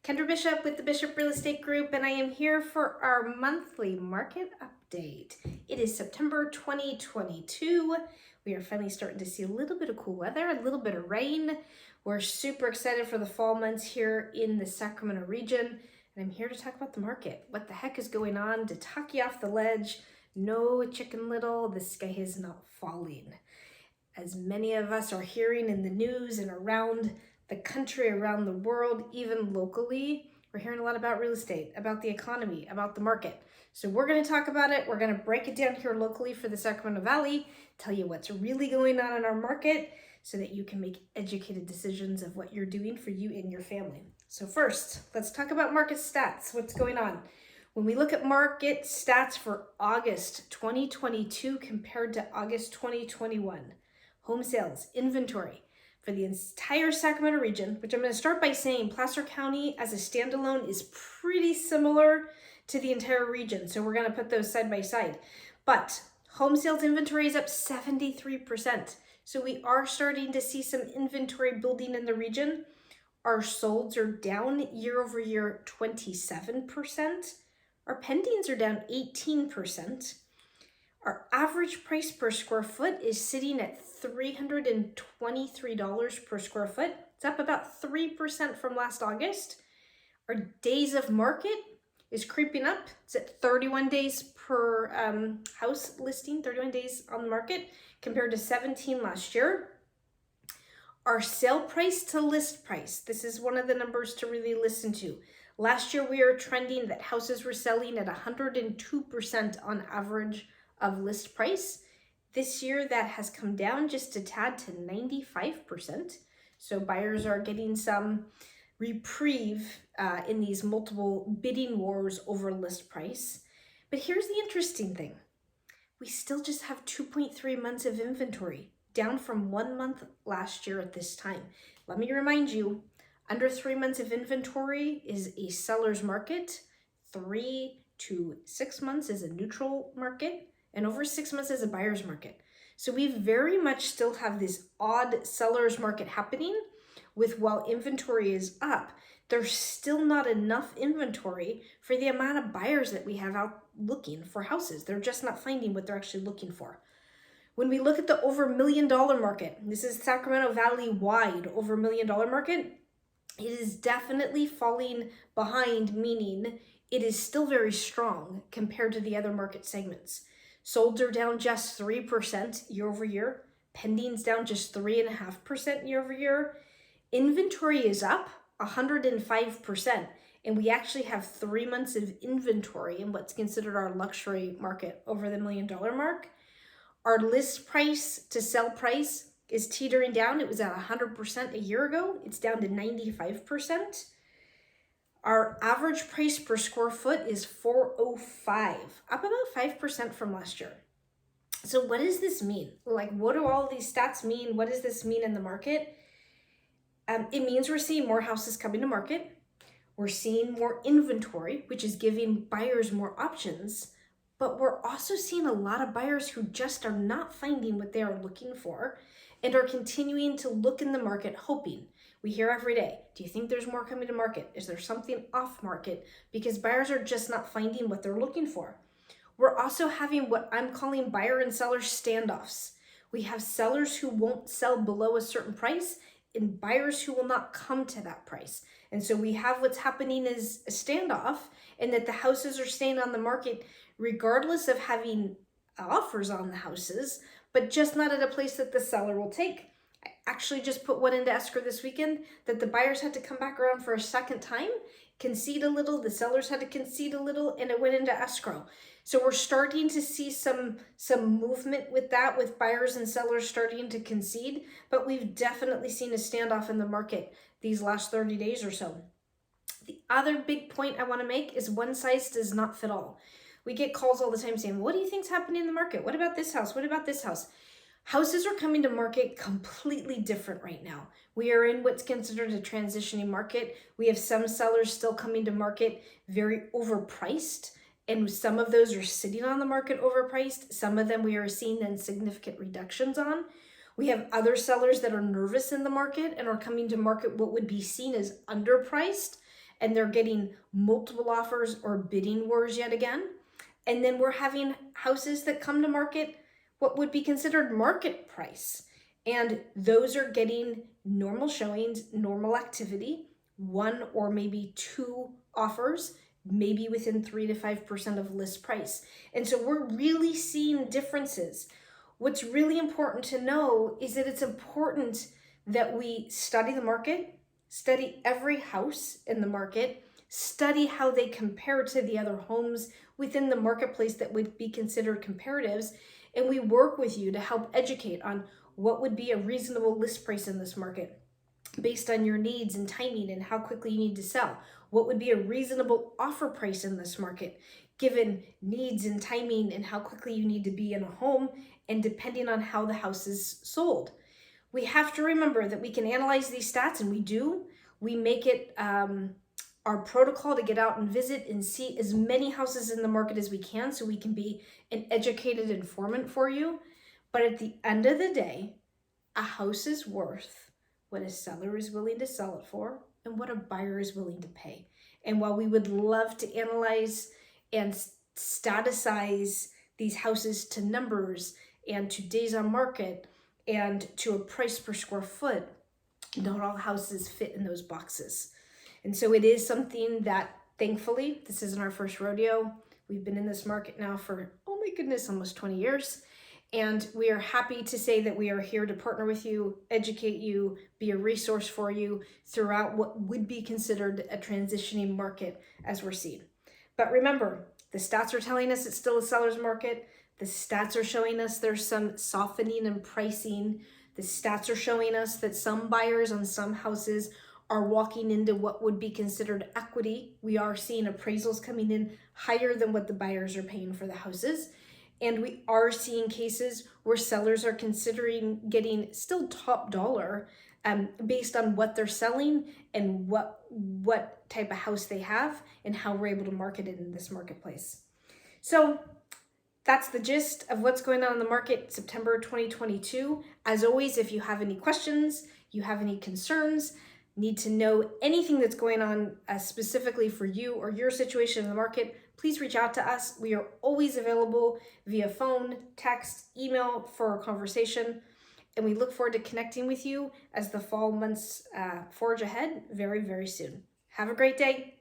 Kendra Bishop with the Bishop Real Estate Group, and I am here for our monthly market update. It is September 2022. We are finally starting to see a little bit of cool weather, a little bit of rain. We're super excited for the fall months here in the Sacramento region, and I'm here to talk about the market. What the heck is going on? To talk you off the ledge. No, Chicken Little, the sky is not falling. As many of us are hearing in the news and around the country, around the world, even locally, we're hearing a lot about real estate, about the economy, about the market. So we're going to talk about it. We're going to break it down here locally for the Sacramento Valley, tell you what's really going on in our market so that you can make educated decisions of what you're doing for you and your family. So first, let's talk about market stats. What's going on? When we look at market stats for August 2022 compared to August 2021, home sales, inventory for the entire Sacramento region, which I'm going to start by saying Placer County as a standalone is pretty similar to the entire region. So we're going to put those side by side. But home sales inventory is up 73%. So we are starting to see some inventory building in the region. Our solds are down year over year 27%. Our pendings are down 18%. Our average price per square foot is sitting at $323 per square foot. It's up about 3% from last August. Our days of market is creeping up. It's at 31 days per house listing, 31 days on the market compared to 17 last year. Our sale price to list price, this is one of the numbers to really listen to. Last year, we were trending that houses were selling at 102% on average of list price. This year, that has come down just a tad to 95%. So buyers are getting some reprieve in these multiple bidding wars over list price. But here's the interesting thing. We still just have 2.3 months of inventory, down from 1 month last year at this time. Let me remind you, under 3 months of inventory is a seller's market. 3 to 6 months is a neutral market, and over 6 months is a buyer's market. So we very much still have this odd seller's market happening with while inventory is up, there's still not enough inventory for the amount of buyers that we have out looking for houses. They're just not finding what they're actually looking for. When we look at the over $1 million market, this is Sacramento Valley wide over $1 million market, it is definitely falling behind, meaning it is still very strong compared to the other market segments. Solds are down just 3% year over year. Pendings down just 3.5% year over year. Inventory is up 105%. And we actually have 3 months of inventory in what's considered our luxury market over the $1 million mark. Our list price to sell price is teetering down. It was at 100% a year ago. It's down to 95%. Our average price per square foot is $405, up about 5% from last year. So what does this mean? Like, what do all these stats mean? What does this mean in the market? It means we're seeing more houses coming to market. We're seeing more inventory, which is giving buyers more options. But we're also seeing a lot of buyers who just are not finding what they are looking for and are continuing to look in the market hoping. We hear every day, do you think there's more coming to market? Is there something off market? Because buyers are just not finding what they're looking for. We're also having what I'm calling buyer and seller standoffs. We have sellers who won't sell below a certain price and buyers who will not come to that price. And so we have what's happening is a standoff, and that the houses are staying on the market regardless of having offers on the houses, but just not at a place that the seller will take. I actually just put one into escrow this weekend that the buyers had to come back around for a second time, concede a little, the sellers had to concede a little, and it went into escrow. So we're starting to see some movement with that, with buyers and sellers starting to concede, but we've definitely seen a standoff in the market these last 30 days or so. The other big point I want to make is one size does not fit all. We get calls all the time saying, what do you think's happening in the market? What about this house? What about this house? Houses are coming to market completely different right now. We are in what's considered a transitioning market. We have some sellers still coming to market very overpriced, and some of those are sitting on the market overpriced. Some of them we are seeing then significant reductions on. We have other sellers that are nervous in the market and are coming to market what would be seen as underpriced. and they're getting multiple offers or bidding wars yet again. And then we're having houses that come to market, what would be considered market price. And those are getting normal showings, normal activity, 1 or maybe 2 offers, maybe within 3 to 5% of list price. And so we're really seeing differences. What's really important to know is that it's important that we study the market, study every house in the market, study how they compare to the other homes within the marketplace that would be considered comparatives, and we work with you to help educate on what would be a reasonable list price in this market based on your needs and timing and how quickly you need to sell. What would be a reasonable offer price in this market given needs and timing and how quickly you need to be in a home and depending on how the house is sold. We have to remember that we can analyze these stats, and we do. We make it our protocol to get out and visit and see as many houses in the market as we can so we can be an educated informant for you. But at the end of the day, a house is worth what a seller is willing to sell it for and what a buyer is willing to pay. And while we would love to analyze and staticize these houses to numbers and to days on market and to a price per square foot, not all houses fit in those boxes. And so it is something that, thankfully, this isn't our first rodeo. We've been in this market now for, oh my goodness, almost 20 years. And we are happy to say that we are here to partner with you, educate you, be a resource for you throughout what would be considered a transitioning market as we're seeing. But remember, the stats are telling us it's still a seller's market. The stats are showing us there's some softening in pricing. The stats are showing us that some buyers on some houses are walking into what would be considered equity. We are seeing appraisals coming in higher than what the buyers are paying for the houses. And we are seeing cases where sellers are considering getting still top dollar based on what they're selling and what type of house they have and how we're able to market it in this marketplace. So that's the gist of what's going on in the market September 2022. As always, if you have any questions, you have any concerns, need to know anything that's going on specifically for you or your situation in the market, please reach out to us. We are always available via phone, text, email for a conversation. And we look forward to connecting with you as the fall months forge ahead very, very soon. Have a great day.